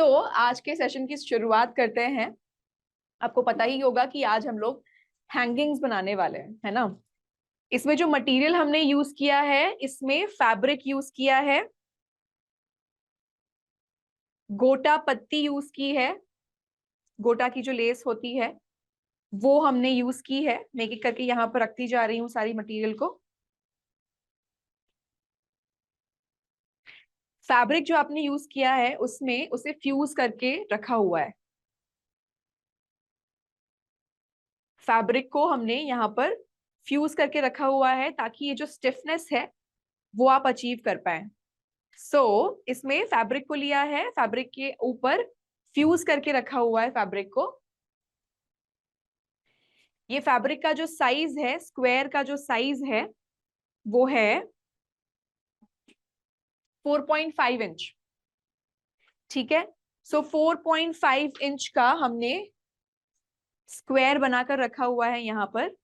आज के सेशन की शुरुआत करते हैं। आपको पता ही होगा कि आज हम लोग हैंगिंग्स बनाने वाले हैं, है ना। इसमें जो मटेरियल हमने यूज किया है, इसमें फैब्रिक यूज किया है, गोटा पत्ती यूज की है, गोटा की जो लेस होती है वो हमने यूज की है। मैं एक एक करके यहाँ पर रखती जा रही हूँ सारी मटेरियल को। फैब्रिक जो आपने यूज किया है उसमें उसे फ्यूज करके रखा हुआ है। फैब्रिक को हमने यहाँ पर फ्यूज करके रखा हुआ है ताकि ये जो स्टिफनेस है वो आप अचीव कर पाए। इसमें फैब्रिक को लिया है, फैब्रिक के ऊपर फ्यूज करके रखा हुआ है फैब्रिक को। ये फैब्रिक का जो साइज है, स्क्वायर का जो साइज है वो है 4.5 इंच। ठीक है। 4.5 इंच का हमने स्क्वायर बनाकर रखा हुआ है यहाँ पर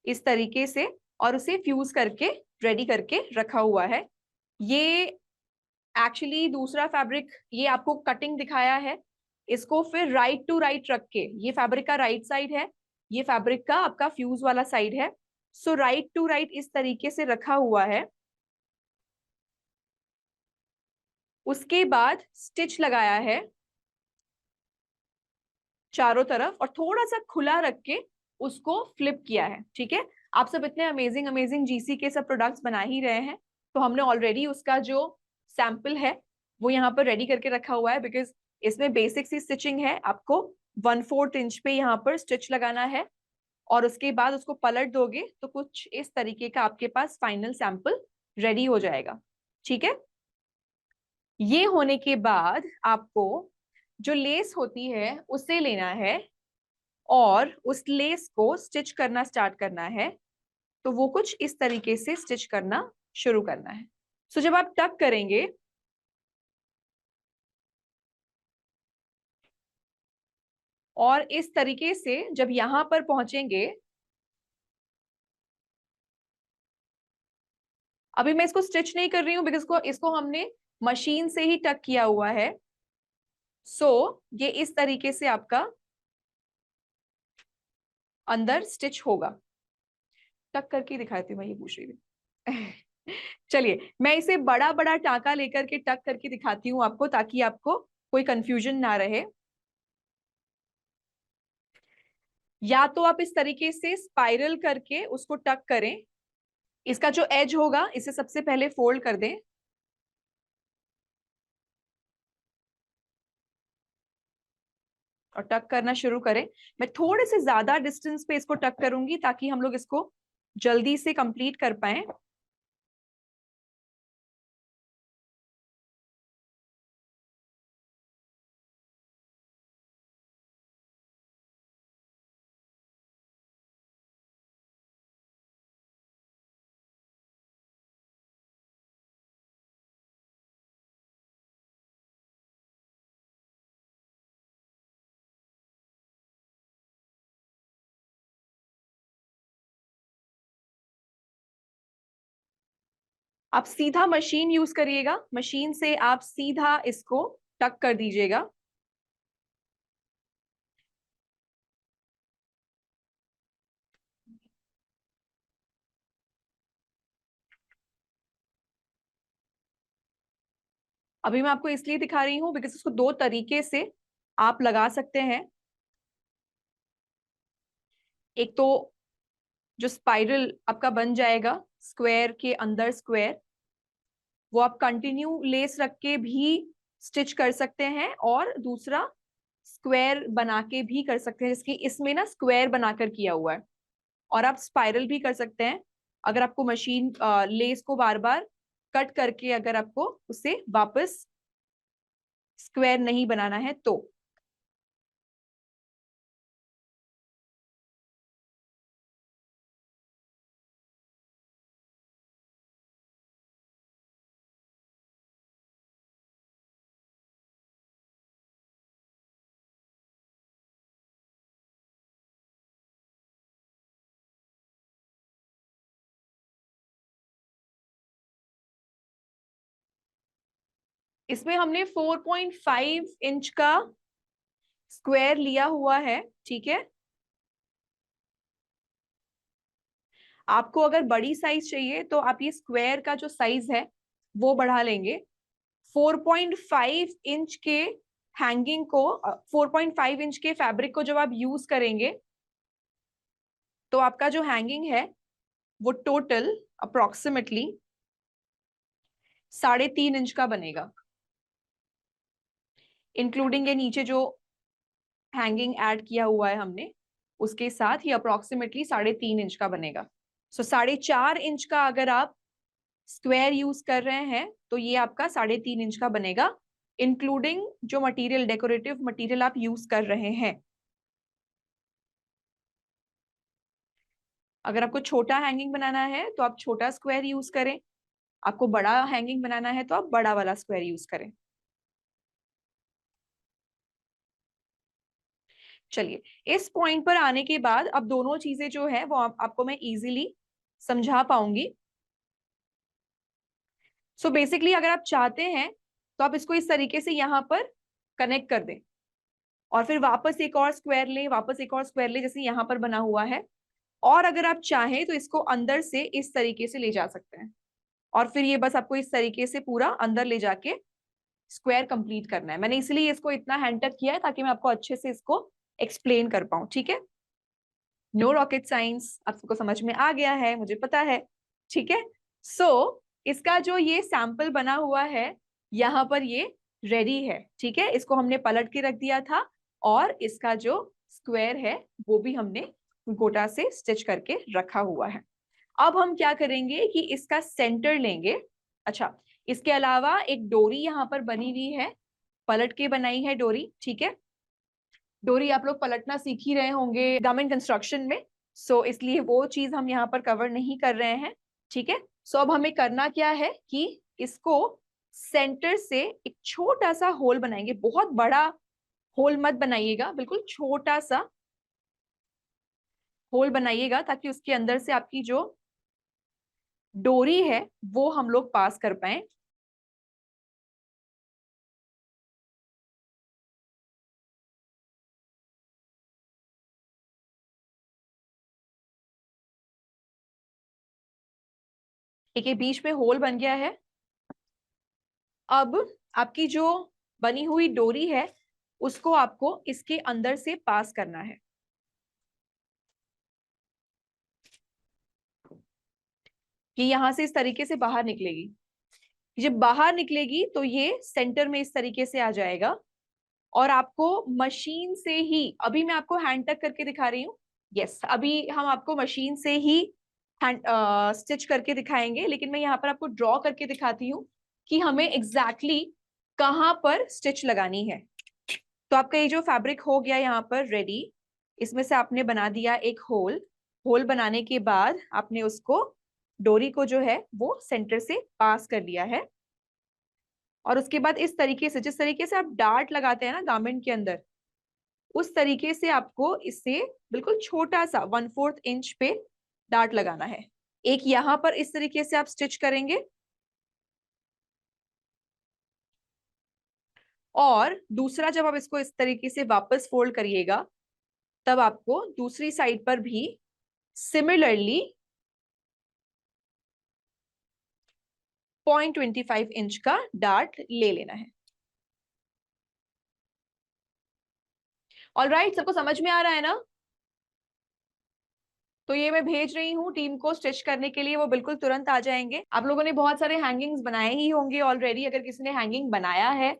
इस तरीके से, और उसे फ्यूज करके रेडी करके रखा हुआ है। ये एक्चुअली दूसरा फैब्रिक, ये आपको कटिंग दिखाया है। इसको फिर राइट टू राइट रख के, ये फैब्रिक का राइट साइड है, ये फैब्रिक का आपका फ्यूज वाला साइड है। राइट टू राइट इस तरीके से रखा हुआ है। उसके बाद स्टिच लगाया है चारों तरफ और थोड़ा सा खुला रख के उसको फ्लिप किया है। ठीक है। आप सब इतने अमेजिंग अमेजिंग जीसी के सब प्रोडक्ट्स बना ही रहे हैं, तो हमने ऑलरेडी उसका जो सैंपल है वो यहाँ पर रेडी करके रखा हुआ है। बिकॉज इसमें बेसिक सी स्टिचिंग है, आपको 1/4 इंच पे यहाँ पर स्टिच लगाना है और उसके बाद उसको पलट दोगे तो कुछ इस तरीके का आपके पास फाइनल सैंपल रेडी हो जाएगा। ठीक है। ये होने के बाद आपको जो लेस होती है उसे लेना है और उस लेस को स्टिच करना स्टार्ट करना है। तो वो कुछ इस तरीके से स्टिच करना शुरू करना है। जब आप टक करेंगे और इस तरीके से जब यहां पर पहुंचेंगे, अभी मैं इसको स्टिच नहीं कर रही हूं बिकॉज इसको हमने मशीन से ही टक किया हुआ है। ये इस तरीके से आपका अंदर स्टिच होगा। टक करके दिखाती हूँ, मैं ये पूछ रही थी। चलिए मैं इसे बड़ा बड़ा टांका लेकर के टक करके दिखाती हूँ आपको, ताकि आपको कोई कंफ्यूजन ना रहे। या तो आप इस तरीके से स्पाइरल करके उसको टक करें, इसका जो एज होगा इसे सबसे पहले फोल्ड कर दें और टक करना शुरू करें। मैं थोड़े से ज्यादा डिस्टेंस पे इसको टक करूंगी ताकि हम लोग इसको जल्दी से कंप्लीट कर पाए। आप सीधा मशीन यूज करिएगा, मशीन से आप सीधा इसको टक कर दीजिएगा। अभी मैं आपको इसलिए दिखा रही हूं बिकॉज इसको दो तरीके से आप लगा सकते हैं। एक तो जो स्पाइरल आपका बन जाएगा स्क्वायर के अंदर स्क्वायर, वो आप कंटिन्यू लेस रख के भी स्टिच कर सकते हैं, और दूसरा स्क्वायर बना के भी कर सकते हैं, जिसकी इसमें ना स्क्वायर बनाकर किया हुआ है। और आप स्पाइरल भी कर सकते हैं अगर आपको मशीन लेस को बार बार कट करके अगर आपको उसे वापस स्क्वायर नहीं बनाना है तो। इसमें हमने 4.5 इंच का स्क्वायर लिया हुआ है, ठीक है। आपको अगर बड़ी साइज चाहिए तो आप ये स्क्वायर का जो साइज है वो बढ़ा लेंगे। 4.5 इंच के हैंगिंग को 4.5 इंच के फैब्रिक को जब आप यूज करेंगे तो आपका जो हैंगिंग है वो टोटल अप्रोक्सीमेटली 3.5 इंच का बनेगा, इंक्लूडिंग ये नीचे जो हैंगिंग ऐड किया हुआ है हमने उसके साथ, ये अप्रोक्सीमेटली 3.5 इंच का बनेगा। सो 4.5 इंच का अगर आप स्क्वायर यूज कर रहे हैं तो ये आपका 3.5 इंच का बनेगा, इंक्लूडिंग जो मटेरियल, डेकोरेटिव मटेरियल आप यूज कर रहे हैं। अगर आपको छोटा हैंगिंग बनाना है तो आप छोटा स्क्वायर यूज करें, आपको बड़ा हैंगिंग बनाना है तो आप बड़ा वाला स्क्वायर यूज करें। चलिए, इस पॉइंट पर आने के बाद अब दोनों चीजें जो है वो आपको मैं इजीली समझा पाऊंगी। सो बेसिकली अगर आप चाहते हैं तो आप इसको इस तरीके से यहाँ पर कनेक्ट कर दें और फिर वापस एक और स्क्वायर ले, वापस एक और स्क्वायर ले, जैसे यहाँ पर बना हुआ है। और अगर आप चाहें तो इसको अंदर से इस तरीके से ले जा सकते हैं और फिर ये बस आपको इस तरीके से पूरा अंदर ले जाके स्क्वायर कंप्लीट करना है। मैंने इसलिए इसको इतना हैंड टच किया है ताकि मैं आपको अच्छे से इसको एक्सप्लेन कर पाऊं, ठीक है। नो रॉकेट साइंस, आप सबको समझ में आ गया है, मुझे पता है, ठीक है। सो इसका जो ये सैंपल बना हुआ है यहाँ पर ये रेडी है, ठीक है। इसको हमने पलट के रख दिया था और इसका जो स्क्वायर है वो भी हमने गोटा से स्टिच करके रखा हुआ है। अब हम क्या करेंगे कि इसका सेंटर लेंगे। अच्छा, इसके अलावा एक डोरी यहाँ पर बनी हुई है, पलट के बनाई है डोरी, ठीक है। डोरी आप लोग पलटना सीख ही रहे होंगे गारमेंट कंस्ट्रक्शन में, सो इसलिए वो चीज हम यहाँ पर कवर नहीं कर रहे हैं, ठीक है। सो अब हमें करना क्या है कि इसको सेंटर से एक छोटा सा होल बनाएंगे। बहुत बड़ा होल मत बनाइएगा, बिल्कुल छोटा सा होल बनाइएगा ताकि उसके अंदर से आपकी जो डोरी है वो हम लोग पास कर पाए। एक ये बीच में होल बन गया है। अब आपकी जो बनी हुई डोरी है उसको आपको इसके अंदर से पास करना है। ये यहां से इस तरीके से बाहर निकलेगी। जब बाहर निकलेगी तो ये सेंटर में इस तरीके से आ जाएगा और आपको मशीन से ही, अभी मैं आपको हैंड टक करके दिखा रही हूँ, यस, अभी हम आपको मशीन से ही हैंड स्टिच करके दिखाएंगे, लेकिन मैं यहाँ पर आपको ड्रॉ करके दिखाती हूँ कि हमें एग्जैक्टली कहाँ पर स्टिच लगानी है। तो आपका ये जो फैब्रिक हो गया यहाँ पर रेडी, इसमें से आपने बना दिया एक होल। होल बनाने के बाद आपने उसको, डोरी को जो है वो सेंटर से पास कर लिया है और उसके बाद इस तरीके से, जिस तरीके से आप डार्ट लगाते हैं ना गारमेंट के अंदर, उस तरीके से आपको इससे बिल्कुल छोटा सा 1/4 इंच पे डार्ट लगाना है। एक यहाँ पर इस तरीके से आप स्टिच करेंगे और दूसरा जब आप इसको इस तरीके से वापस फोल्ड करिएगा तब आपको दूसरी साइड पर भी सिमिलरली 0.25 इंच का डार्ट ले लेना है। ऑलराइट, सबको समझ में आ रहा है ना? तो ये मैं भेज रही हूँ टीम को स्टिच करने के लिए, वो बिल्कुल तुरंत आ जाएंगे। आप लोगों ने बहुत सारे हैंगिंग्स बनाए ही होंगे ऑलरेडी, अगर किसी ने हैंगिंग बनाया है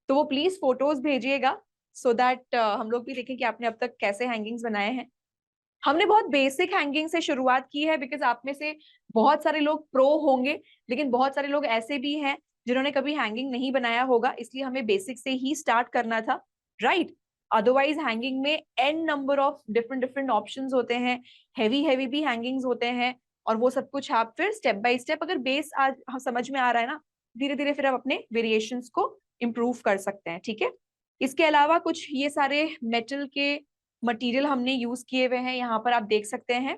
तो वो प्लीज फोटोज भेजिएगा सो दैट हम लोग भी देखें कि आपने अब तक कैसे हैंगिंग्स बनाए हैं। हमने बहुत बेसिक हैंगिंग से शुरुआत की है बिकॉज आप में से बहुत सारे लोग प्रो होंगे, लेकिन बहुत सारे लोग ऐसे भी हैं जिन्होंने कभी हैंगिंग नहीं बनाया होगा, इसलिए हमें बेसिक से ही स्टार्ट करना था, राइट। अदरवाइज हैंगिंग में n number of different different options होते हैं, हैवी हैवी भी हैंगिंग्स होते हैं और वो सब कुछ आप फिर स्टेप बाय स्टेप, अगर बेस आज समझ में आ रहा है ना, धीरे धीरे फिर आप अपने वेरिएशंस को इम्प्रूव कर सकते हैं, ठीक है। इसके अलावा कुछ ये सारे मेटल के मटेरियल हमने यूज किए हुए हैं, यहाँ पर आप देख सकते हैं।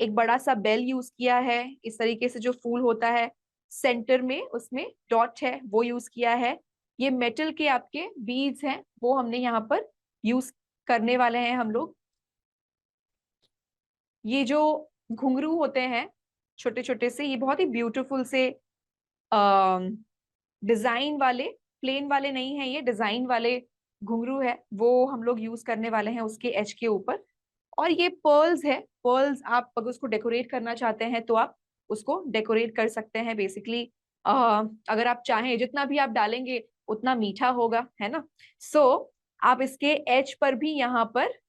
एक बड़ा सा बेल यूज किया है, इस तरीके से जो फूल होता है सेंटर में उसमें डॉट है वो यूज किया है। ये मेटल के आपके बीड्स हैं वो हमने यहाँ पर यूज करने वाले हैं हम लोग। ये जो घुंघरू होते हैं छोटे छोटे से, ये बहुत ही ब्यूटीफुल से डिजाइन वाले, प्लेन वाले नहीं है, ये डिजाइन वाले घुंघरू है, वो हम लोग यूज करने वाले हैं उसके एज के ऊपर। और ये पर्ल्स है, पर्ल्स आप अगर उसको डेकोरेट करना चाहते हैं तो आप उसको डेकोरेट कर सकते हैं बेसिकली। अगर आप चाहें जितना भी आप डालेंगे उतना मीठा होगा, है ना। सो आप इसके एज पर भी यहाँ पर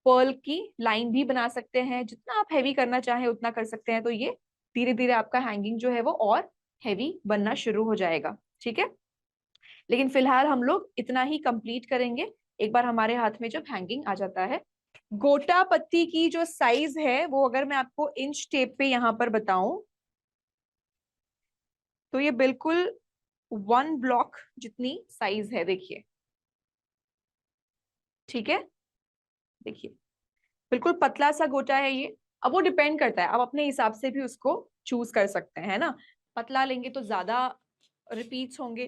पर्ल की लाइन भी बना सकते हैं, जितना आप हैवी करना चाहें उतना कर सकते हैं। तो ये धीरे धीरे आपका हैंगिंग जो है वो और हैवी बनना शुरू हो जाएगा, ठीक है। लेकिन फिलहाल हम लोग इतना ही कंप्लीट करेंगे एक बार हमारे हाथ में जब हैंगिंग आ जाता है। गोटा पत्ती की जो साइज है वो अगर मैं आपको इंच टेप पे यहाँ पर बताऊं तो ये बिल्कुल 1 ब्लॉक जितनी साइज है, देखिए, ठीक है। देखिए बिल्कुल पतला सा गोटा है ये। अब वो डिपेंड करता है, आप अपने हिसाब से भी उसको चूज कर सकते हैं, है ना। पतला लेंगे तो ज्यादा रिपीट्स होंगे,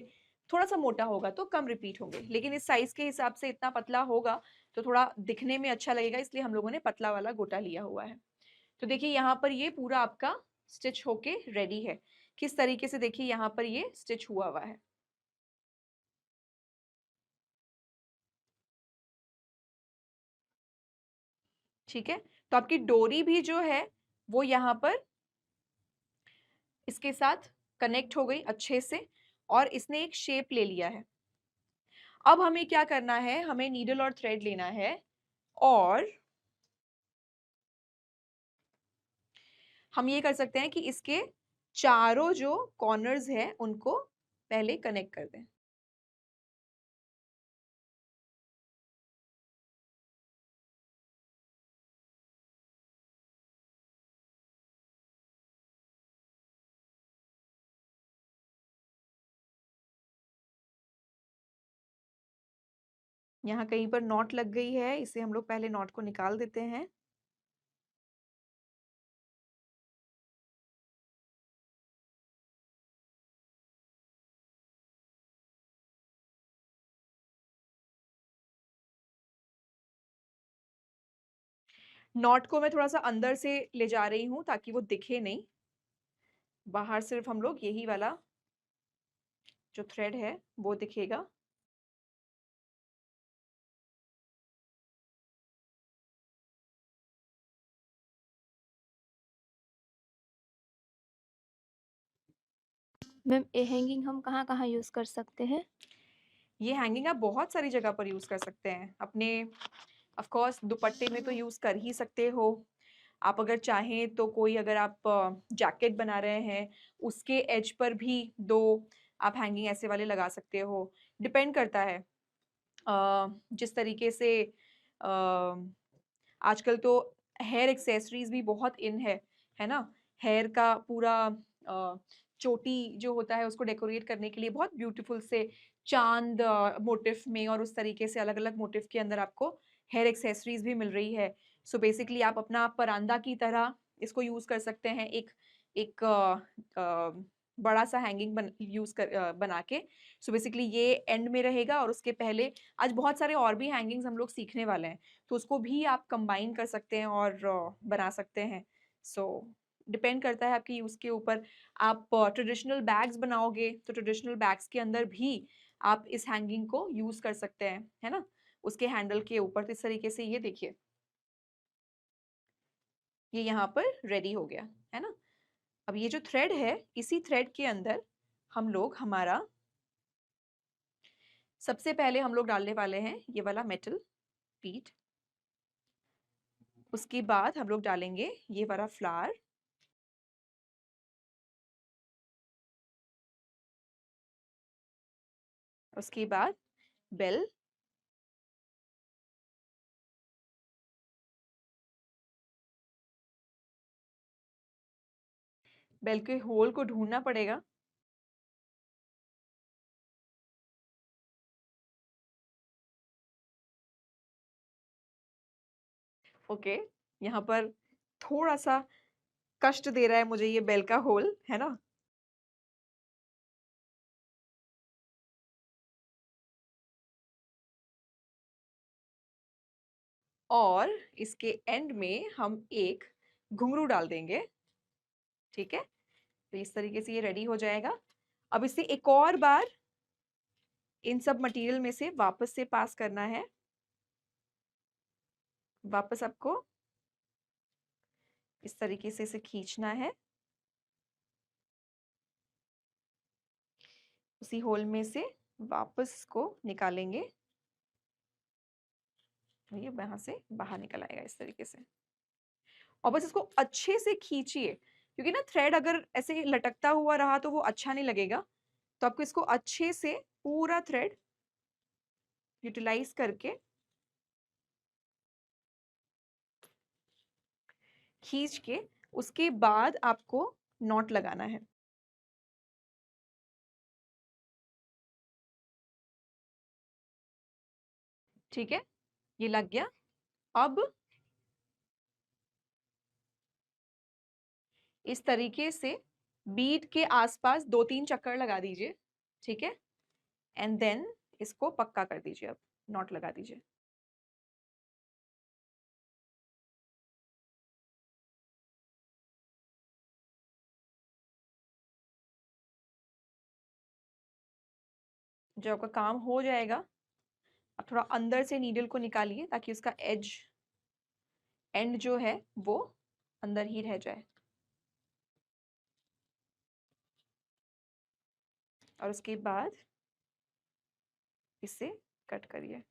थोड़ा सा मोटा होगा तो कम रिपीट होंगे, लेकिन इस साइज के हिसाब से इतना पतला होगा तो थोड़ा दिखने में अच्छा लगेगा, इसलिए हम लोगों ने पतला वाला गोटा लिया हुआ है। तो देखिए यहाँ पर ये पूरा आपका स्टिच होके रेडी है। किस तरीके से देखिए यहाँ पर ये स्टिच हुआ हुआ है, ठीक है। तो आपकी डोरी भी जो है वो यहाँ पर इसके साथ कनेक्ट हो गई अच्छे से, और इसने एक शेप ले लिया है। अब हमें क्या करना है, हमें नीडल और थ्रेड लेना है और हम ये कर सकते हैं कि इसके चारों जो कॉर्नर्स हैं उनको पहले कनेक्ट कर दें। यहाँ कहीं पर नॉट लग गई है, इसे हम लोग पहले नॉट को निकाल देते हैं। नॉट को मैं थोड़ा सा अंदर से ले जा रही हूँ ताकि वो दिखे नहीं, बाहर सिर्फ हम लोग यही वाला जो थ्रेड है वो दिखेगा। मैम ये हैंगिंग हम कहाँ कहाँ यूज कर सकते हैं? ये हैंगिंग आप बहुत सारी जगह पर यूज कर सकते हैं, अपने ऑफ कोर्स दुपट्टे में तो यूज कर ही सकते हो। आप अगर चाहें तो कोई, अगर आप जैकेट बना रहे हैं उसके एज पर भी दो आप हैंगिंग ऐसे वाले लगा सकते हो। डिपेंड करता है जिस तरीके से आजकल तो हेयर एक्सेसरीज भी बहुत इन है ना। हेयर का पूरा चोटी जो होता है उसको डेकोरेट करने के लिए बहुत ब्यूटीफुल से चांद मोटिफ में और उस तरीके से अलग अलग मोटिफ के अंदर आपको हेयर एक्सेसरीज भी मिल रही है। सो बेसिकली आप अपना परांदा की तरह इसको यूज कर सकते हैं, एक एक बड़ा सा हैंगिंग बना के। सो बेसिकली ये एंड में रहेगा और उसके पहले आज बहुत सारे और भी हैंगिंग्स हम लोग सीखने वाले हैं, तो उसको भी आप कंबाइन कर सकते हैं और बना सकते हैं। सो डिपेंड करता है आपकी यूज के ऊपर। आप ट्रेडिशनल बैग्स बनाओगे तो ट्रेडिशनल बैग्स के अंदर भी आप इस हैंगिंग को यूज कर सकते हैं, है ना, उसके हैंडल के ऊपर। तो इस तरीके से ये देखिए, ये यहाँ पर रेडी हो गया, है ना। अब ये जो थ्रेड है, इसी थ्रेड के अंदर हम लोग हमारा सबसे पहले हम लोग डालने वाले हैं ये वाला मेटल बीड। उसके बाद हम लोग डालेंगे ये वाला फ्लावर। उसके बाद बेल। बेल के होल को ढूंढना पड़ेगा। ओके, यहाँ पर थोड़ा सा कष्ट दे रहा है मुझे ये बेल का होल, है ना। और इसके एंड में हम एक घुंघरू डाल देंगे। ठीक है, तो इस तरीके से ये रेडी हो जाएगा। अब इसे एक और बार इन सब मटेरियल में से वापस से पास करना है। वापस आपको इस तरीके से इसे खींचना है, उसी होल में से वापस इसको निकालेंगे। ये यहाँ से बाहर निकल आएगा इस तरीके से। और बस इसको अच्छे से खींचिए, क्योंकि ना थ्रेड अगर ऐसे लटकता हुआ रहा तो वो अच्छा नहीं लगेगा। तो आपको इसको अच्छे से पूरा थ्रेड यूटिलाइज करके खींच के उसके बाद आपको नॉट लगाना है। ठीक है, ये लग गया। अब इस तरीके से बीड के आसपास 2-3 चक्कर लगा दीजिए। ठीक है, एंड देन इसको पक्का कर दीजिए। अब नॉट लगा दीजिए। जब आपका काम हो जाएगा, आप थोड़ा अंदर से नीडल को निकालिए ताकि उसका एंड जो है वो अंदर ही रह जाए। और उसके बाद इसे कट करिए।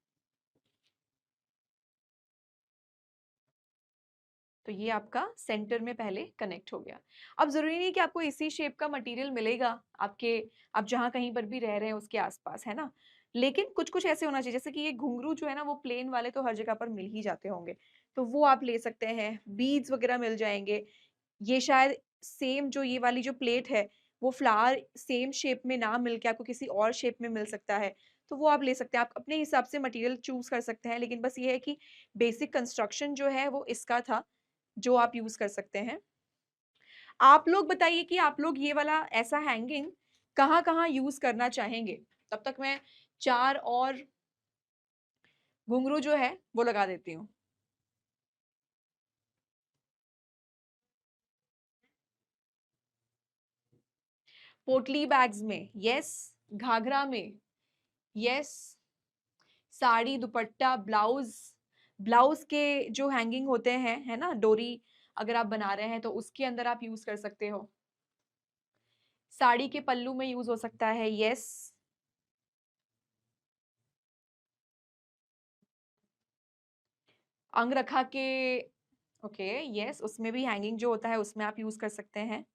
तो ये आपका सेंटर में पहले कनेक्ट हो गया। अब जरूरी नहीं कि आपको इसी शेप का मटेरियल मिलेगा आपके, आप जहां कहीं पर भी रह रहे हैं उसके आसपास, है ना। लेकिन कुछ कुछ ऐसे होना चाहिए, जैसे कि ये घुंघरू जो है ना वो प्लेन वाले तो हर जगह पर मिल ही जाते होंगे, तो वो आप ले सकते हैं। बीड्स वगैरह मिल जाएंगे। ये शायद सेम जो ये वाली जो प्लेट है वो फ्लावर सेम शेप में ना मिलके आपको किसी और शेप में मिल सकता है, तो वो आप ले सकते हैं। आप अपने हिसाब से मटेरियल चूज कर सकते हैं, लेकिन बस ये है कि बेसिक कंस्ट्रक्शन जो है वो इसका था, जो आप यूज कर सकते हैं। आप लोग बताइए कि आप लोग ये वाला ऐसा हैंगिंग कहाँ कहाँ यूज करना चाहेंगे। तब तक मैं 4 और घुंघरू जो है वो लगा देती हूँ। पोटली बैग्स में यस, घाघरा में यस, साड़ी, दुपट्टा, ब्लाउज, ब्लाउज के जो हैंगिंग होते हैं, है ना, डोरी अगर आप बना रहे हैं तो उसके अंदर आप यूज कर सकते हो। साड़ी के पल्लू में यूज हो सकता है, यस। अंगरखा के, ओके, यस, उसमें भी हैंगिंग जो होता है उसमें आप यूज कर सकते हैं,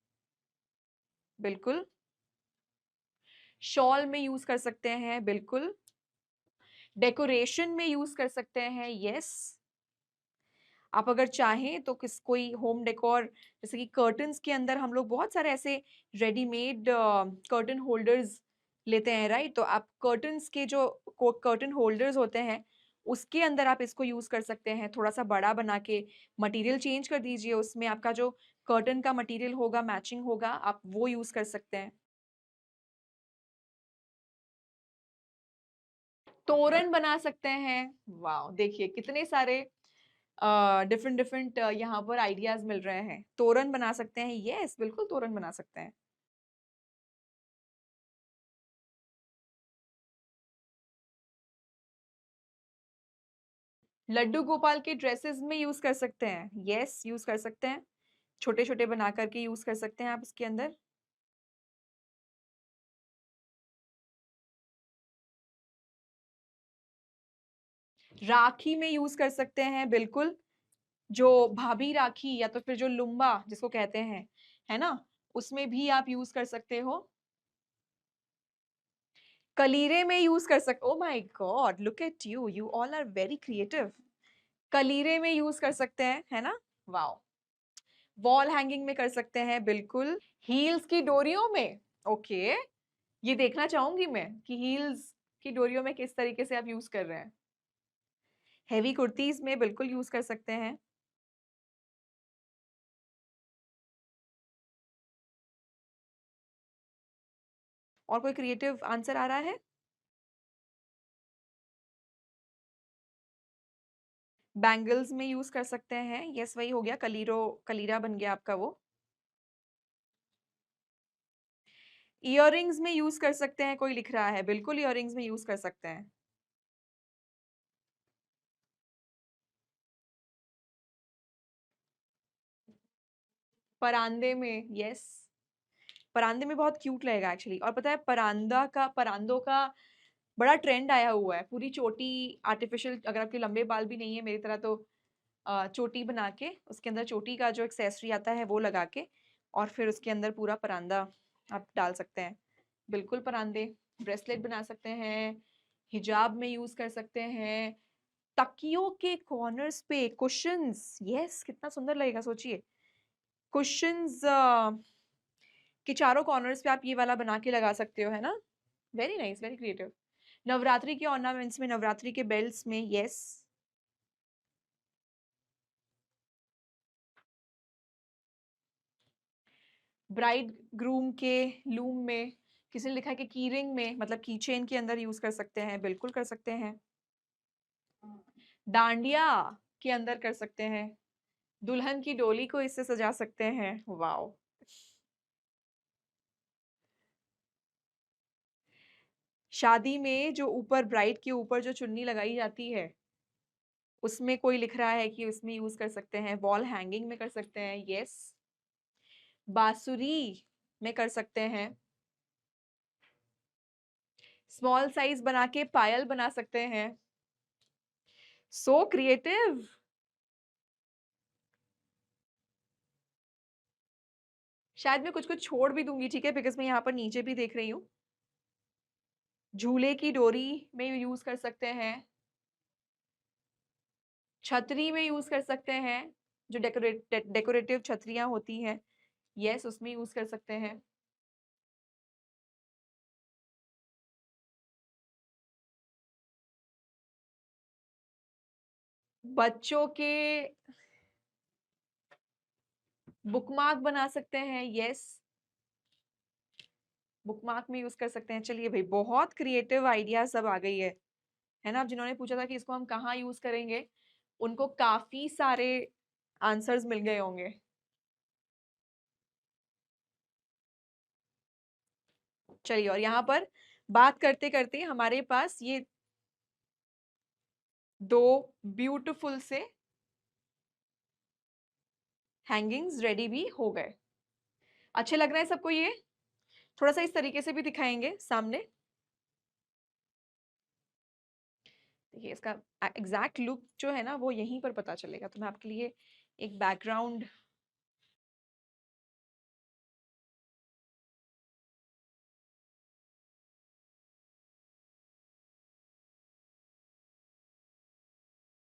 बिल्कुल। शॉल में यूज कर सकते हैं, बिल्कुल। डेकोरेशन में यूज कर सकते हैं, यस। आप अगर चाहें तो कोई होम डेकोर, जैसे कि कर्टन्स के अंदर हम लोग बहुत सारे ऐसे रेडीमेड कर्टन होल्डर्स लेते हैं, राइट। तो आप कर्टन्स के जो कर्टन होल्डर्स होते हैं उसके अंदर आप इसको यूज कर सकते हैं। थोड़ा सा बड़ा बना के मटेरियल चेंज कर दीजिए, उसमें आपका जो कर्टन का मटेरियल होगा मैचिंग होगा, आप वो यूज कर सकते हैं। तोरण बना सकते हैं। वाह, देखिए कितने सारे डिफरेंट डिफरेंट यहाँ पर आइडियाज मिल रहे हैं। तोरण बना सकते हैं, यस, बिल्कुल तोरण बना सकते हैं। लड्डू गोपाल के ड्रेसेस में यूज कर सकते हैं, यस, यूज कर सकते हैं। छोटे छोटे बना करके यूज कर सकते हैं आप इसके अंदर। राखी में यूज कर सकते हैं, बिल्कुल। जो भाभी राखी या तो फिर जो लुम्बा जिसको कहते हैं, है ना, उसमें भी आप यूज कर सकते हो। कलीरे में यूज कर सकते, oh my god, look at you, you all are very creative. Kalire में यूज कर सकते हैं, है ना, वाओ। वॉल हैंगिंग में कर सकते हैं, बिल्कुल। हील्स की डोरियों में, ओके, ये देखना चाहूंगी मैं कि हील्स की डोरियों में किस तरीके से आप यूज कर रहे हैं। हेवी कुर्तीज में बिल्कुल यूज कर सकते हैं। और कोई क्रिएटिव आंसर आ रहा है? बैंगल्स में यूज कर सकते हैं, यस वही हो गया, कलीरा बन गया आपका वो। इयररिंग्स में यूज कर सकते हैं, कोई लिख रहा है, बिल्कुल इयररिंग्स में यूज कर सकते हैं। परांदे में, यस, परांदे में बहुत क्यूट लगेगा एक्चुअली। और पता है परांदों का बड़ा ट्रेंड आया हुआ है, पूरी चोटी आर्टिफिशियल, अगर आपके लंबे बाल भी नहीं है मेरी तरह तो चोटी बना के उसके अंदर चोटी का जो एक्सेसरी आता है वो लगा के और फिर उसके अंदर पूरा परांदा आप डाल सकते हैं। बिल्कुल परांदे, ब्रेसलेट बना सकते हैं, हिजाब में यूज कर सकते हैं, तकियों के कॉर्नर्स पे कुशंस, यस कितना सुंदर लगेगा सोचिए। कुशंस के चारों कॉर्नर्स पे आप ये वाला बना के लगा सकते हो, है ना। Very nice, very creative. Navratri के ऑर्नामेंट्स में, नवरात्रि के बेल्ट्स में, यस। ब्राइड ग्रूम के लूम में, किसी ने लिखा है कि की रिंग में, मतलब की चेन के अंदर यूज कर सकते हैं, बिल्कुल कर सकते हैं। डांडिया के अंदर कर सकते हैं, दुल्हन की डोली को इससे सजा सकते हैं, वाओ। शादी में जो ऊपर ब्राइड के ऊपर जो चुन्नी लगाई जाती है उसमें कोई लिख रहा है कि उसमें यूज कर सकते हैं, वॉल हैंगिंग में कर सकते हैं, यस। बांसुरी में कर सकते हैं, स्मॉल साइज बना के पायल बना सकते हैं, सो क्रिएटिव। शायद मैं कुछ कुछ छोड़ भी दूंगी, ठीक है, बिकॉज मैं यहाँ पर नीचे भी देख रही हूँ। झूले की डोरी में यूज कर सकते हैं, छतरी में यूज कर सकते हैं, जो डेकोरेटिव छतरियां होती हैं, यस उसमें यूज कर सकते हैं। बच्चों के बुकमार्क बना सकते हैं, यस बुकमार्क में यूज कर सकते हैं। चलिए भाई, बहुत क्रिएटिव आइडिया सब आ गई है ना। अब जिन्होंने पूछा था कि इसको हम कहाँ यूज करेंगे, उनको काफी सारे आंसर्स मिल गए होंगे। चलिए, और यहाँ पर बात करते करते हमारे पास ये दो ब्यूटीफुल से हैंगिंग्स रेडी भी हो गए। अच्छे लग रहे हैं सबको ये? थोड़ा सा इस तरीके से भी दिखाएंगे सामने, देखिए इसका एग्जैक्ट लुक जो है ना वो यहीं पर पता चलेगा। तो मैं आपके लिए एक बैकग्राउंड